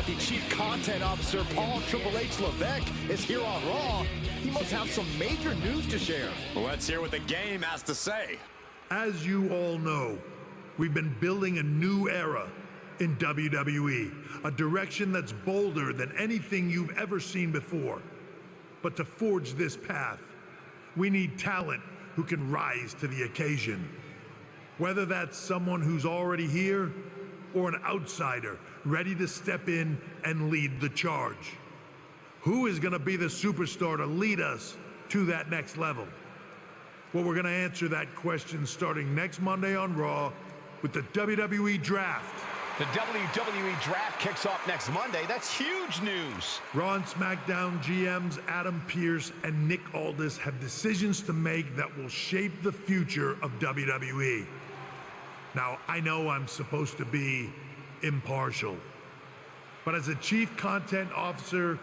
that the Chief Content Officer, Paul Triple H Levesque, is here on Raw, he must have some major news to share. Well, let's hear what the game has to say. As you all know, we've been building a new era in WWE, a direction that's bolder than anything you've ever seen before. But to forge this path, we need talent who can rise to the occasion. Whether that's someone who's already here or an outsider ready to step in and lead the charge. Who is going to be the superstar to lead us to that next level? Well, we're going to answer that question starting next Monday on Raw with the WWE Draft. The WWE Draft kicks off next Monday. That's huge news. Raw and SmackDown GMs Adam Pearce and Nick Aldis have decisions to make that will shape the future of WWE. Now, I know I'm supposed to be impartial, but as a Chief Content Officer,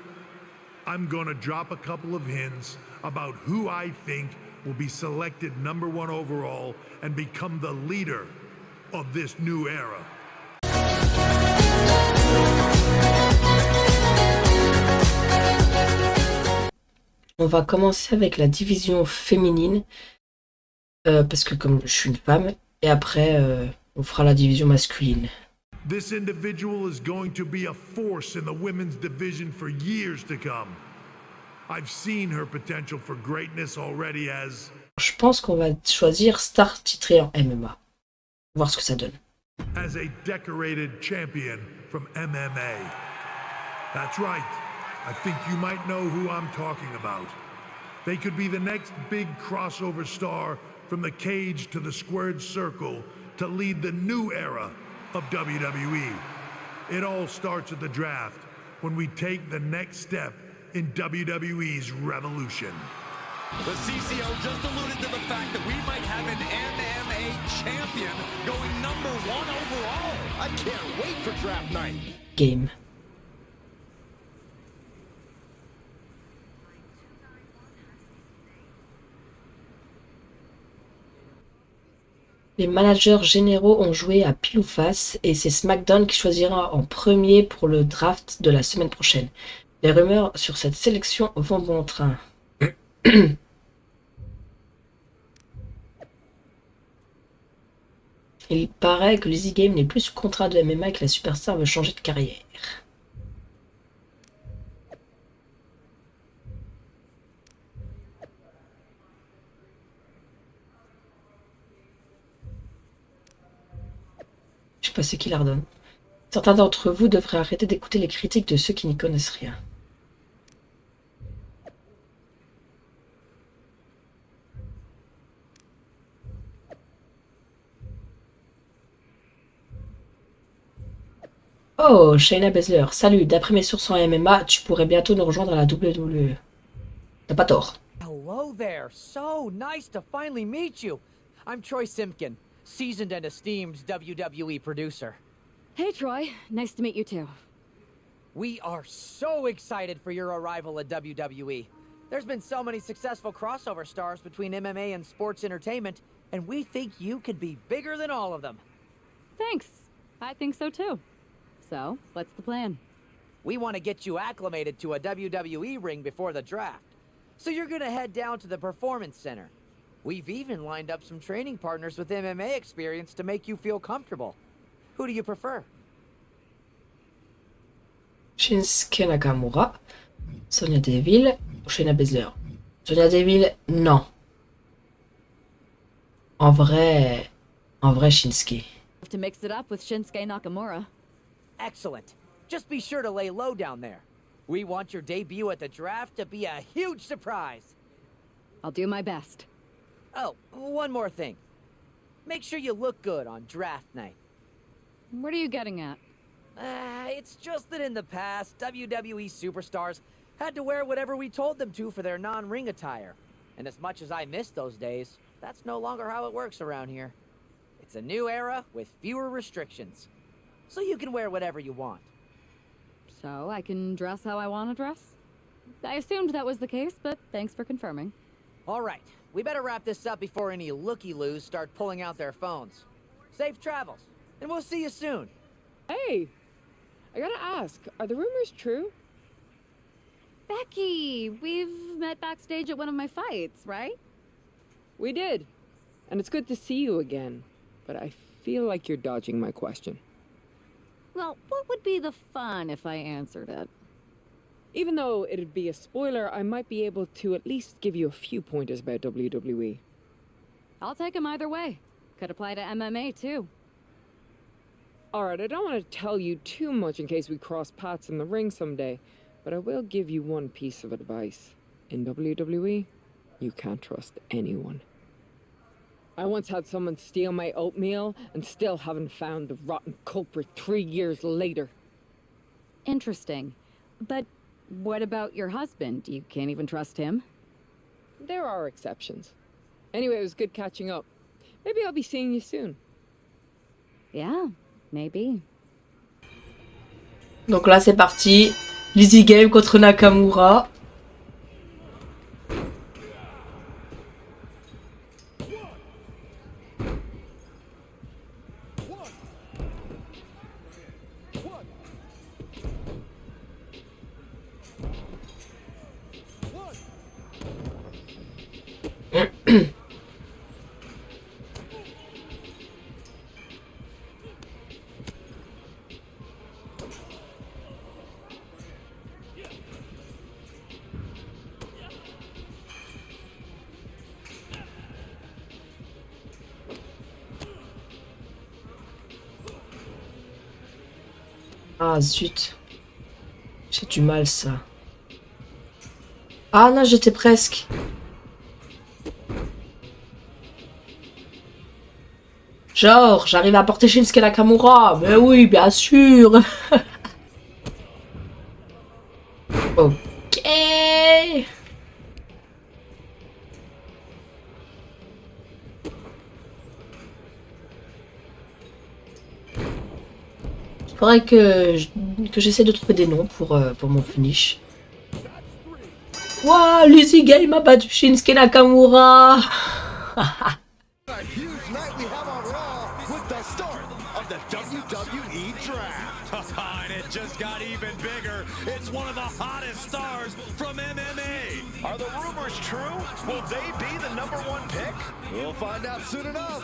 I'm going to drop a couple of hints about who I think will be selected #1 overall and become the leader of this new era. On va commencer avec la division féminine, parce que comme je suis une femme, et après on fera la division masculine. This individual is going to be a force in the women's division for years to come. I've seen her potential for greatness already as... Je pense qu'on va choisir star titré en MMA. Voir ce que ça donne. As a decorated champion from MMA. That's right. I think you might know who I'm talking about. They could be the next big crossover star from the cage to the squared circle to lead the new era of WWE. It all starts at the draft when we take the next step in WWE's revolution. The CCO just alluded to the fact that we might have an MMA champion going #1 overall. I can't wait for draft night. Game. Les managers généraux ont joué à pile ou face et c'est SmackDown qui choisira en premier pour le draft de la semaine prochaine. Les rumeurs sur cette sélection vont bon train. Il paraît que l'Easy Game n'est plus sous contrat de MMA et que la superstar veut changer de carrière. Je sais pas c'est qui la redonne. Certains d'entre vous devraient arrêter d'écouter les critiques de ceux qui n'y connaissent rien. Oh, Shayna Baszler, salut, d'après mes sources en MMA, tu pourrais bientôt nous rejoindre à la WWE. T'as pas tort. Hello there, so nice to finally meet you. I'm Troy Simpkin, seasoned and esteemed WWE producer. Hey Troy, nice to meet you too. We are so excited for your arrival at WWE. There's been so many successful crossover stars between MMA and sports entertainment, and we think you could be bigger than all of them. Thanks. I think so too. So, what's the plan? We want to get you acclimated to a WWE ring before the draft. So you're gonna head down to the Performance Center. We've even lined up some training partners with MMA experience to make you feel comfortable. Who do you prefer? Shinsuke Nakamura, Sonya Deville ou Shayna Baszler. Sonya Deville, non. En vrai Shinsuke. To mix it up with Shinsuke Nakamura. Excellent. Just be sure to lay low down there. We want your debut at the draft to be a huge surprise. I'll do my best. Oh, one more thing. Make sure you look good on draft night. What are you getting at? It's just that in the past, WWE superstars had to wear whatever we told them to for their non-ring attire. And as much as I miss those days, that's no longer how it works around here. It's a new era with fewer restrictions. So you can wear whatever you want. So I can dress how I want to dress? I assumed that was the case, but thanks for confirming. All right, we better wrap this up before any looky-loos start pulling out their phones. Safe travels, and we'll see you soon. Hey! I gotta ask, are the rumors true? Becky, we've met backstage at one of my fights, right? We did. And it's good to see you again. But I feel like you're dodging my question. Well, what would be the fun if I answered it? Even though it'd be a spoiler, I might be able to at least give you a few pointers about WWE. I'll take them either way. Could apply to MMA, too. Alright, I don't want to tell you too much in case we cross paths in the ring someday, but I will give you one piece of advice. In WWE, you can't trust anyone. I once had someone steal my oatmeal and still haven't found the rotten culprit 3 years later. Interesting. But what about your husband? You can't even trust him? There are exceptions. Anyway, it was good catching up. Maybe I'll be seeing you soon. Yeah, maybe. Donc là, c'est parti. Lizzy Game contre Nakamura. Ah zut. J'ai du mal ça. Ah non, j'étais presque. Genre, j'arrive à porter Shinsuke Nakamura. Mais oui, bien sûr. Ok. Il faudrait que j'essaie de trouver des noms pour mon finish. Waouh, Lizzy Game a battu Shinsuke Nakamura. A huge night we have on Raw with the start of the WWE Draft. And it just got even bigger. It's one of the hottest stars from MMA. Are the rumors true? Will they be the #1 pick? We'll find out soon enough.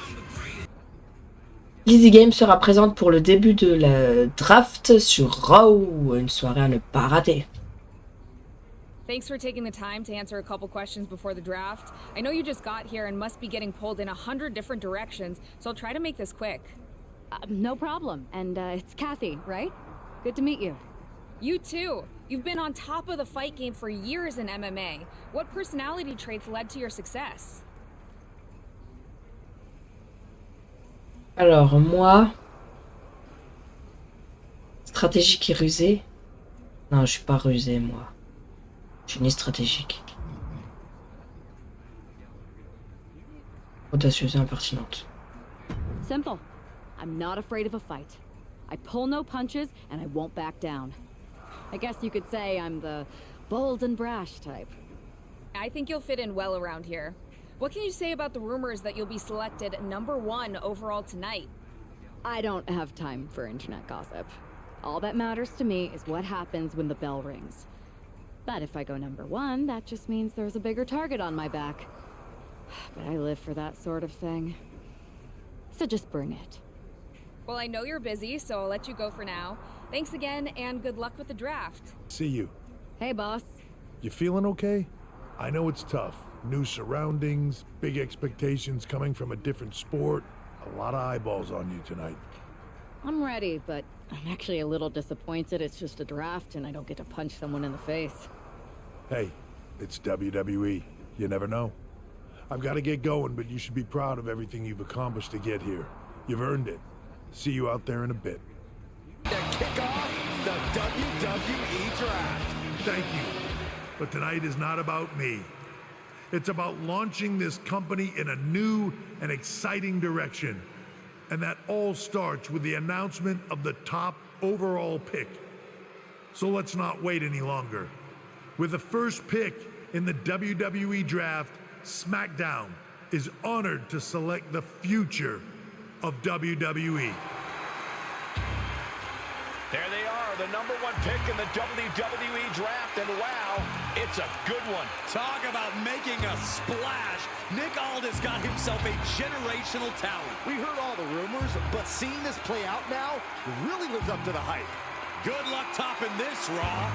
Lizzy Game sera présente pour le début de la draft sur Raw, une soirée à ne pas rater. Thanks for taking the time to answer a couple questions before the draft. I know you just got here and must be getting pulled in 100 different directions, so I'll try to make this quick. No problem. And it's Kathy, right? Good to meet you. You too. You've been on top of the fight game for years in MMA. What personality traits led to your success? Alors moi, stratégique et rusée. Non, je suis pas rusée moi. Je suis ni stratégique. Audacieuse et impertinente. Simple. I'm not afraid of a fight. I pull no punches and I won't back down. I guess you could say I'm the bold and brash type. I think you'll fit in well around here. What can you say about the rumors that you'll be selected #1 overall tonight? I don't have time for internet gossip. All that matters to me is what happens when the bell rings. But if I go #1, that just means there's a bigger target on my back. But I live for that sort of thing. So just bring it. Well, I know you're busy, so I'll let you go for now. Thanks again, and good luck with the draft. See you. Hey, boss. You feeling okay? I know it's tough. New surroundings, big expectations coming from a different sport. A lot of eyeballs on you tonight. I'm ready, but I'm actually a little disappointed it's just a draft and I don't get to punch someone in the face. Hey, it's WWE. You never know. I've got to get going, but you should be proud of everything you've accomplished to get here. You've earned it. See you out there in a bit. To kick off the WWE Draft. Thank you. But tonight is not about me. It's about launching this company in a new and exciting direction. And that all starts with the announcement of the top overall pick. So let's not wait any longer. With the first pick in the WWE Draft, SmackDown is honored to select the future of WWE. There they are, the #1 pick in the WWE Draft, and wow, it's a good one. Talk about making a splash. Nick Aldis got himself a generational talent. We heard all the rumors, but seeing this play out now really lives up to the hype. Good luck topping this, Raw.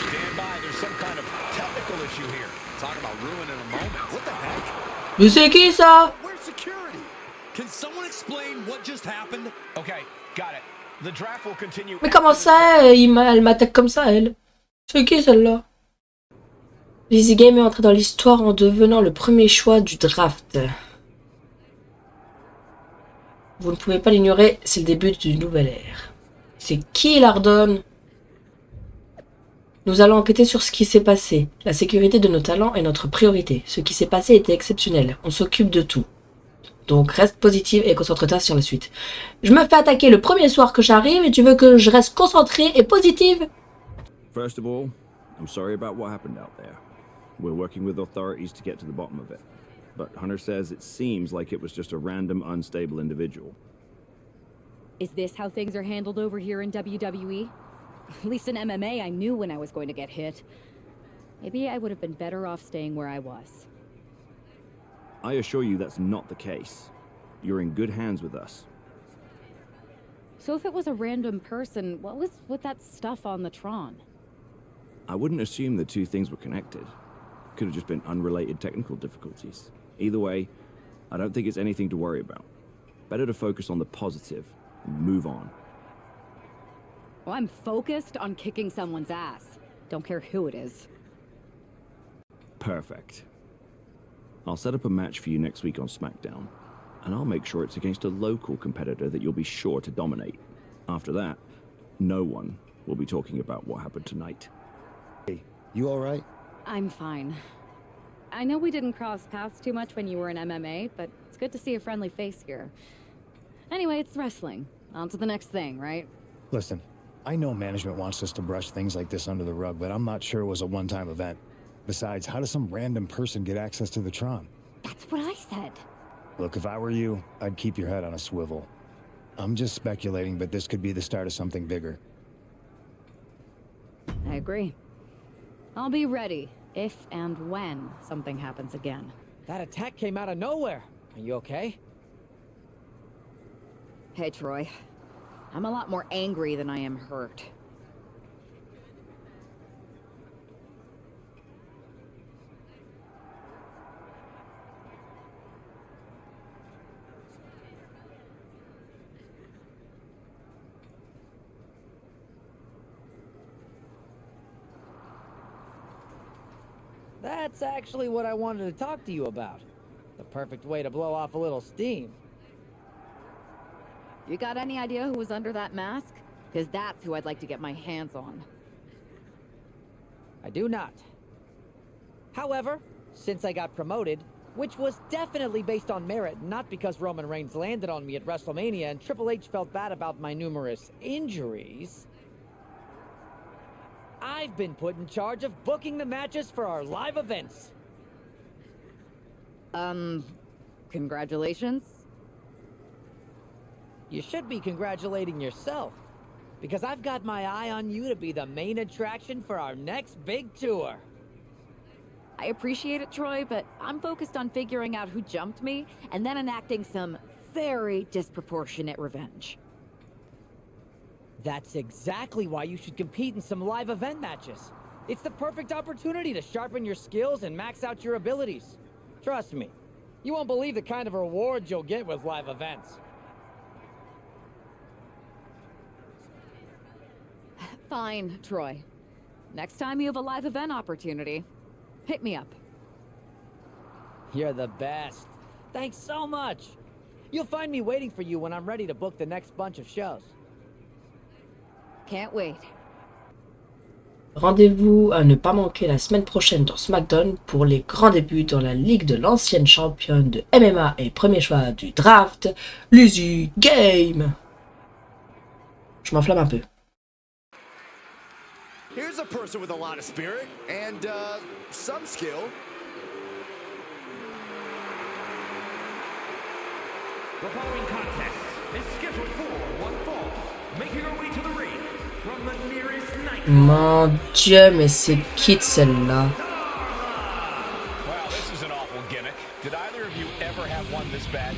Stand by, there's some kind of technical issue here. Talk about ruining a moment. What the heck? Mais c'est qui ça? Where's security? Can someone explain what just happened? Okay, got it. The draft will continue. Mais comment ça, elle m'attaque comme ça, elle? C'est qui celle-là? Lizzie Game est entrée dans l'histoire en devenant le premier choix du draft. Vous ne pouvez pas l'ignorer, c'est le début d'une nouvelle ère. C'est qui l'ardonne? Nous allons enquêter sur ce qui s'est passé. La sécurité de nos talents est notre priorité. Ce qui s'est passé était exceptionnel. On s'occupe de tout. Donc reste positive et concentre-toi sur la suite. Je me fais attaquer le premier soir que j'arrive et tu veux que je reste concentrée et positive? First of all, I'm sorry about what happened out there. We're working with authorities to get to the bottom of it. But Hunter says it seems like it was just a random, unstable individual. Is this how things are handled over here in WWE? At least in MMA, I knew when I was going to get hit. Maybe I would have been better off staying where I was. I assure you that's not the case. You're in good hands with us. So if it was a random person, what was with that stuff on the Tron? I wouldn't assume the two things were connected. Could have just been unrelated technical difficulties. Either way, I don't think it's anything to worry about. Better to focus on the positive and move on. Well, I'm focused on kicking someone's ass. Don't care who it is. Perfect. I'll set up a match for you next week on SmackDown, and I'll make sure it's against a local competitor that you'll be sure to dominate. After that, no one will be talking about what happened tonight. Hey, you all right? I'm fine. I know we didn't cross paths too much when you were in MMA, but it's good to see a friendly face here. Anyway, it's wrestling. On to the next thing, right? Listen, I know management wants us to brush things like this under the rug, but I'm not sure it was a one-time event. Besides, how does some random person get access to the Tron? That's what I said. Look, if I were you, I'd keep your head on a swivel. I'm just speculating, but this could be the start of something bigger. I agree. I'll be ready if and when something happens again. That attack came out of nowhere. Are you okay? Hey, Troy. I'm a lot more angry than I am hurt. That's actually what I wanted to talk to you about. The perfect way to blow off a little steam. You got any idea who was under that mask? Because that's who I'd like to get my hands on. I do not. However, since I got promoted, which was definitely based on merit, not because Roman Reigns landed on me at WrestleMania and Triple H felt bad about my numerous injuries, I've been put in charge of booking the matches for our live events. Congratulations. You should be congratulating yourself, because I've got my eye on you to be the main attraction for our next big tour. I appreciate it, Troy, but I'm focused on figuring out who jumped me and then enacting some very disproportionate revenge. That's exactly why you should compete in some live event matches. It's the perfect opportunity to sharpen your skills and max out your abilities. Trust me, you won't believe the kind of rewards you'll get with live events. Fine, Troy. Next time you have a live event opportunity, hit me up. You're the best. Thanks so much. You'll find me waiting for you when I'm ready to book the next bunch of shows. Can't wait. Rendez-vous à ne pas manquer la semaine prochaine dans SmackDown pour les grands débuts dans la ligue de l'ancienne championne de MMA et premier choix du draft, Lizzie Game. Je m'enflamme un peu. Here's a person with a lot of spirit and some skill. The following contest is scheduled for one fall. Making her way to the ring from the nearest night. Mon Dieu, mais c'est kid celle-là. Wow, this is an awful gimmick. Did either of you ever have one this bad?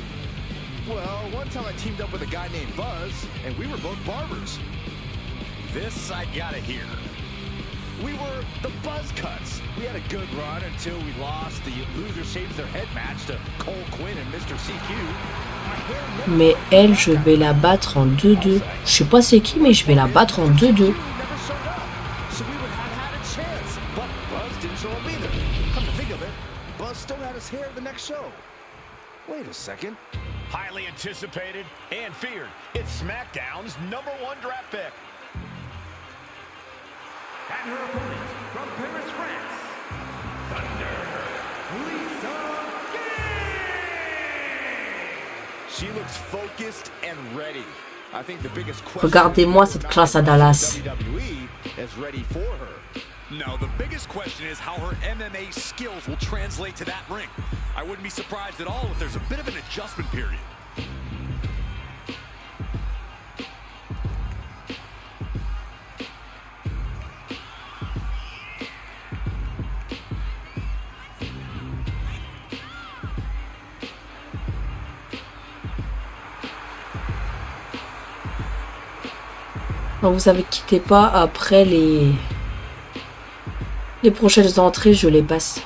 Well, one time I teamed up with a guy named Buzz, and we were both barbers. This I gotta hear. We were the Buzz Cuts. We had a good run until we lost the Loser Shaves Their Head match to Cole Quinn and Mr. CQ. Mais elle, je vais la battre en 2-2. Je sais pas c'est qui, mais je vais la battre en 2-2. So we would have had a chance, but Buzz didn't show up either. Come to think of it, Buzz still had his hair the next show. Wait a second. Highly anticipated and feared. It's SmackDown's #1 draft pick. And her opponent from Paris, France, Thunder, Lisa Gay. She looks focused and ready. I think the biggest question. Regardez-moi cette classe à Dallas. WWE is ready for her. No, the biggest question is how her MMA skills will translate to that ring. I wouldn't be surprised at all if there's a bit of an adjustment period. Donc vous savez, quittez pas après les prochaines entrées, je les passe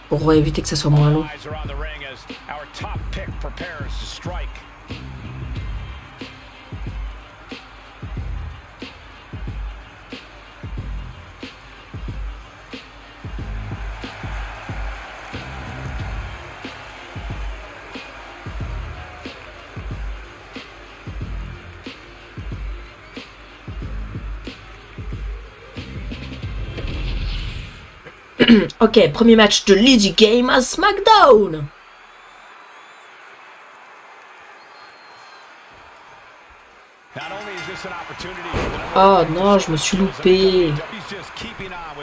pour éviter que ça soit moins long. Ok, premier match de Lady Game à SmackDown. Oh non, je me suis loupé.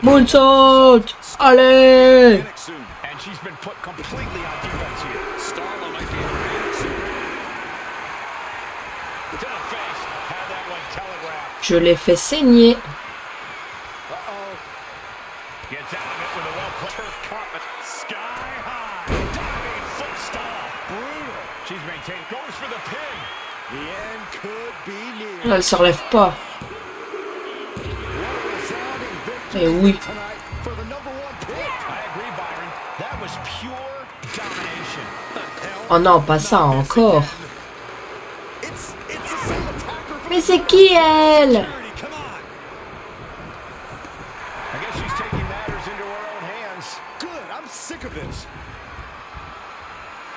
Moonsault. Allez. Je l'ai fait saigner. Elle se relève pas. Et oui. Oh non, pas ça encore. Mais c'est qui elle?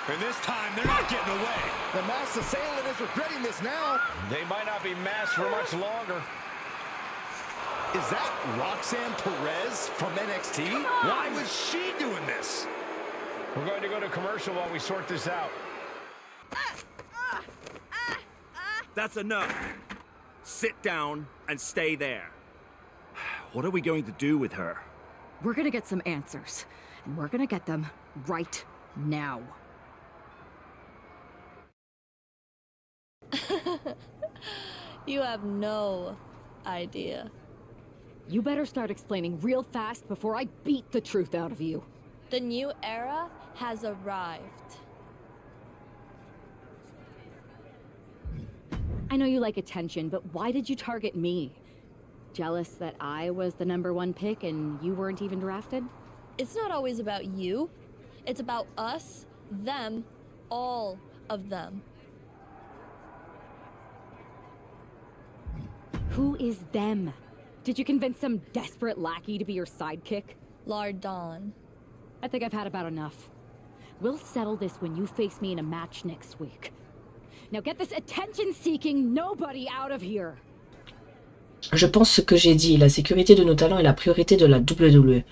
And this time, they're not getting away. The masked assailant is regretting this now. They might not be masked for much longer. Is that Roxanne Perez from NXT? Why was she doing this? We're going to go to commercial while we sort this out. That's enough. Sit down and stay there. What are we going to do with her? We're gonna get some answers, and we're gonna get them right now. You have no idea. You better start explaining real fast before I beat the truth out of you. The new era has arrived. I know you like attention, but why did you target me? Jealous that I was the #1 pick and you weren't even drafted? It's not always about you. It's about us, them, all of them. Who is them? Did you convince some desperate lackey to be your sidekick? Lardon. I think I've had about enough. We'll settle this when you face me in a match next week. Now get this attention-seeking nobody out of here. Je pense ce que j'ai dit. La sécurité de nos talents est la priorité de la WWE.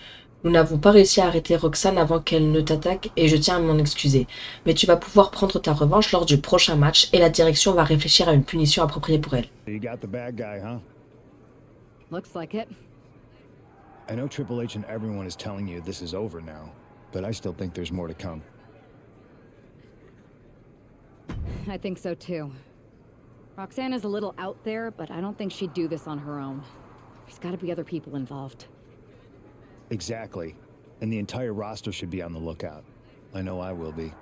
Nous n'avons pas réussi à arrêter Roxanne avant qu'elle ne t'attaque et je tiens à m'en excuser. Mais tu vas pouvoir prendre ta revanche lors du prochain match et la direction va réfléchir à une punition appropriée pour elle. You got the bad guy, huh? Looks like it. I know Triple H and everyone is telling you this is over now, but I still think there's more to come. I think so too. Roxanne is a little out there, but I don't think she'd do this on her own. There's gotta be other people involved. Exactly. And the entire roster should be on the lookout. I know I will be.